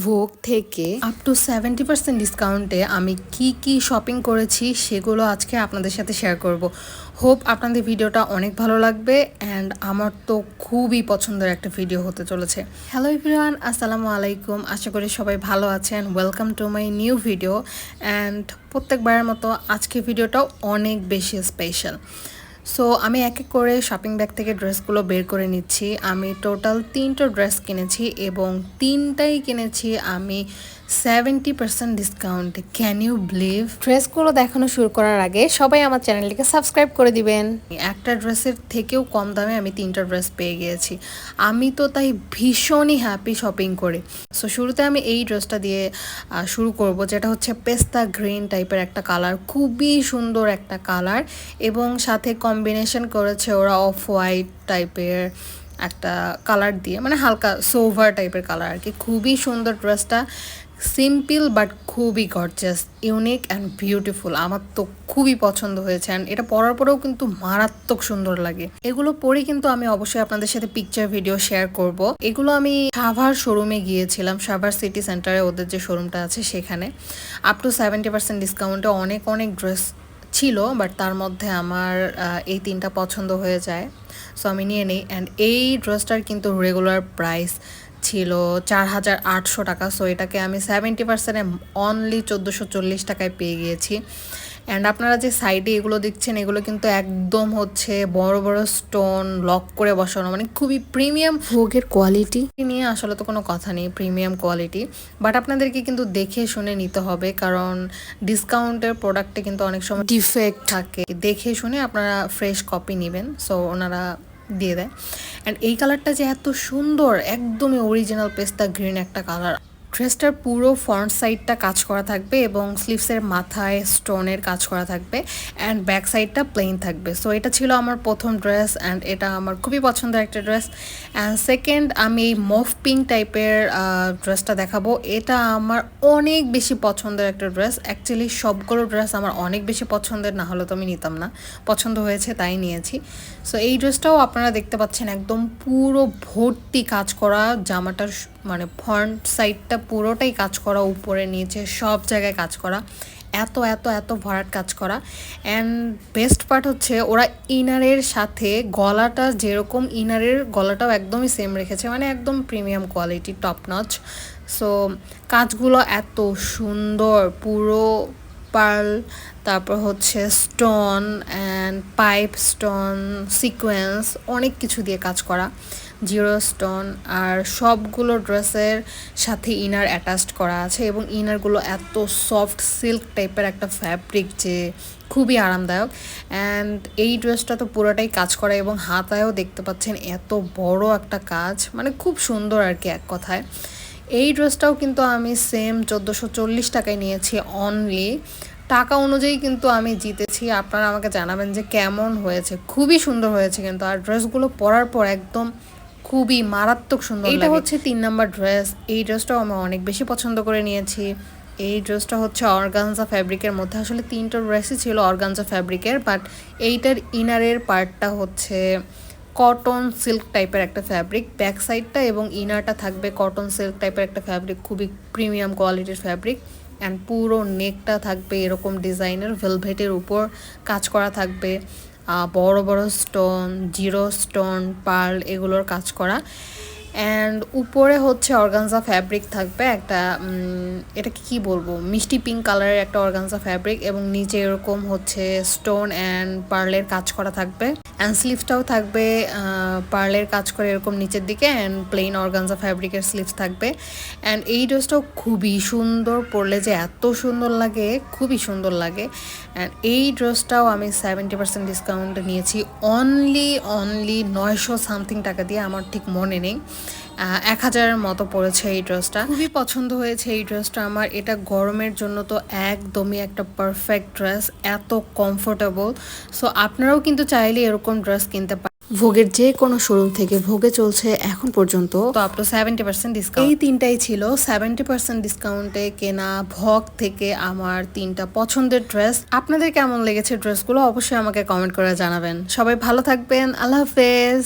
ভোগ থেকে up to 70% ডিসকাউন্টে আমি কি শপিং করেছি সেগুলো আজকে আপনাদের সাথে শেয়ার করব। হোপ আপনাদের ভিডিওটা অনেক ভালো লাগবে অ্যান্ড আমার তো খুবই পছন্দের একটা ভিডিও হতে চলেছে। হ্যালো এভরিওয়ান, আসসালামু আলাইকুম। আশা করি সবাই ভালো আছেন। Welcome to my new video and প্রত্যেকবারের মতো আজকে ভিডিওটাও অনেক বেশি স্পেশাল। সো আমি এক এক করে শপিং ব্যাগ থেকে ড্রেসগুলো বের করে নিচ্ছি। আমি টোটাল 3টা ড্রেস কিনেছি এবং 3টাই কিনেছি আমি 70% ডিসকাউন্টে। Can you believe? ড্রেসগুলো দেখানো শুরু করার আগে সবাই আমার চ্যানেলটিকে সাবস্ক্রাইব করে দিবেন। একটা ড্রেসের থেকেও কম দামে আমি 3টা ড্রেস পেয়ে গিয়েছি। আমি তো তাই ভীষণই হ্যাপি শপিং করে। সো শুরুতে আমি এই ড্রেসটা দিয়ে শুরু করব, যেটা হচ্ছে পেস্তা গ্রিন টাইপের একটা কালার, খুবই সুন্দর একটা কালার এবং সাথে কম্বিনেশন করেছে ওরা অফ হোয়াইট টাইপের একটা কালার দিয়ে, মানে হালকা সোভার টাইপের কালার আর কি। খুবই সুন্দর ড্রেসটা, সিম্পল বাট খুবই গর্জাস, ইউনিক অ্যান্ড বিউটিফুল। আমার তো খুবই পছন্দ হয়েছে অ্যান্ড এটা পরার পরেও কিন্তু মারাত্মক সুন্দর লাগে। এগুলো পরে কিন্তু আমি অবশ্যই আপনাদের সাথে পিকচার ভিডিও শেয়ার করব। এগুলো আমি সাভার শোরুমে গিয়েছিলাম, সাভার সিটি সেন্টারে ওদের যে শোরুমটা আছে সেখানে। আপ টু 70% ডিসকাউন্টে অনেক অনেক ড্রেস ছিল, বাট তার মধ্যে আমার এই 3টা পছন্দ হয়ে যায়, সো আমি নিয়ে নিই। অ্যান্ড এই ড্রেসটার কিন্তু রেগুলার প্রাইস ছিল 4,800 টাকা। সো এটাকে আমি 70%-এ অনলি 1,440 টাকায় পেয়ে গিয়েছি। অ্যান্ড আপনারা যে সাইডে এগুলো দেখছেন, এগুলো কিন্তু একদম হচ্ছে বড় বড় স্টোন লক করে বসানো, মানে খুবই প্রিমিয়াম ভোগের কোয়ালিটি নিয়ে আসলে তো কোনো কথা নেই, প্রিমিয়াম কোয়ালিটি। বাট আপনাদেরকে কিন্তু দেখে শুনে নিতে হবে, কারণ ডিসকাউন্টের প্রোডাক্টে কিন্তু অনেক সময় ডিফেক্ট থাকে। দেখে শুনে আপনারা ফ্রেশ কপি নেবেন, সো ওনারা দিয়ে দেয়। অ্যান্ড এই কালারটা যে এত সুন্দর, একদমই অরিজিনাল পেস্তা গ্রিন একটা কালার। ড্রেসটার পুরো ফ্রন্ট সাইডটা কাজ করা থাকবে এবং স্লিভসের মাথায় স্টোনের কাজ করা থাকবে অ্যান্ড ব্যাক সাইডটা প্লেন থাকবে। সো এটা ছিল আমার প্রথম ড্রেস অ্যান্ড এটা আমার খুবই পছন্দের একটা ড্রেস। অ্যান্ড সেকেন্ড আমি এই মফ পিঙ্ক টাইপের ড্রেসটা দেখাবো। এটা আমার অনেক বেশি পছন্দের একটা ড্রেস। অ্যাকচুয়ালি সবগুলো ড্রেস আমার অনেক বেশি পছন্দের, না হলে তো আমি নিতাম না, পছন্দ হয়েছে তাই নিয়েছি। সো এই ড্রেসটাও আপনারা দেখতে পাচ্ছেন একদম পুরো ভর্তি কাজ করা, জামাটার মানে ফ্রন্ট সাইডটা পুরোটাই কাজ করা, উপরে নিচে সব জায়গায় কাজ করা, এত এত এত ভরাট কাজ করা। অ্যান্ড বেস্ট পার্ট হচ্ছে ওরা ইনারের সাথে গলাটা যেরকম, ইনারের গলাটাও একদমই সেম রেখেছে, মানে একদম premium quality, top notch. So কাজগুলো এত সুন্দর, পুরো পার্ল, তারপর হচ্ছে stone and pipe stone, sequence, অনেক কিছু দিয়ে কাজ করা, জিরো স্টোন। আর সবগুলো ড্রেসের সাথে ইনার অ্যাটাচড করা আছে এবং ইনারগুলো এত সফট সিল্ক টাইপের একটা ফ্যাব্রিক যে খুবই আরামদায়ক। অ্যান্ড এই ড্রেসটা তো পুরোটাই কাজ করা এবং হাতায়ও দেখতে পাচ্ছেন এত বড় একটা কাজ, মানে খুব সুন্দর আর কি এক কথায়। এই ড্রেসটাও কিন্তু আমি সেম 1,440 টাকায় নিয়েছি অনলি। টাকা অনুযায়ী কিন্তু আমি জিতেছি। আপনারা আমাকে জানাবেন যে কেমন হয়েছে, খুবই সুন্দর হয়েছে কিন্তু। আর ড্রেসগুলো পরার পর একদম খুবই মারাত্মক সুন্দর। এটা হচ্ছে 3 নাম্বার ড্রেস। এই ড্রেসটাও আমি অনেক বেশি পছন্দ করে নিয়েছি। এই ড্রেসটা হচ্ছে অর্গানজা ফ্যাব্রিকের মধ্যে, আসলে 3টা ড্রেসই ছিল অর্গানজা ফ্যাব্রিকের, বাট এইটার ইনারের পার্টটা হচ্ছে কটন সিল্ক টাইপের একটা ফ্যাব্রিক, ব্যাক সাইডটা এবং ইনারটা থাকবে কটন সিল্ক টাইপের একটা ফ্যাব্রিক, খুবই প্রিমিয়াম কোয়ালিটির ফ্যাব্রিক। অ্যান্ড পুরো নেকটা থাকবে এরকম ডিজাইনের, ভেলভেটের উপর কাজ করা থাকবে, বড় বড় স্টোন, জিরো স্টোন, পার্ল, এগুলোর কাজ করা। অ্যান্ড উপরে হচ্ছে অর্গানজা ফ্যাব্রিক থাকবে একটা, এটাকে কি বলবো, মিষ্টি পিঙ্ক কালারের একটা অর্গানজা ফ্যাব্রিক এবং নিচে এরকম হচ্ছে স্টোন অ্যান্ড পার্লের কাজ করা থাকবে। অ্যান্ড স্লিভসটাও থাকবে পার্লের কাজ করে এরকম নিচের দিকে, অ্যান্ড প্লেন অর্গানজা ফ্যাব্রিকের স্লিভস থাকবে। অ্যান্ড এই ড্রেসটাও খুবই সুন্দর, পরলে যে এত সুন্দর লাগে, খুবই সুন্দর লাগে। অ্যান্ড এই ড্রেসটাও আমি 70% ডিসকাউন্টে নিয়েছি অনলি 900 সামথিং টাকা দিয়ে, আমার ঠিক মনে নেই, 1,000-এর মতো পড়েছে এই ড্রেসটা। খুবই পছন্দ হয়েছে এই ড্রেসটা আমার। এটা গরমের জন্য তো একদমই একটা পারফেক্ট ড্রেস, এত কমফোর্টেবল। সো আপনারাও কিন্তু চাইলে এরকম ড্রেস কিনতে পারেন ভোগের যে কোনো শোরুম থেকে। ভোগে চলছে এখন পর্যন্ত তো আপ টু 70% ডিসকাউন্ট। এই 3টাই ছিল 70% ডিসকাউন্টে কেনা ভোগ থেকে আমার 3টা পছন্দের ড্রেস। আপনাদের কেমন লেগেছে ড্রেসগুলো অবশ্যই আমাকে কমেন্ট করে জানাবেন। সবাই ভালো থাকবেন, আল্লাহ হাফেজ।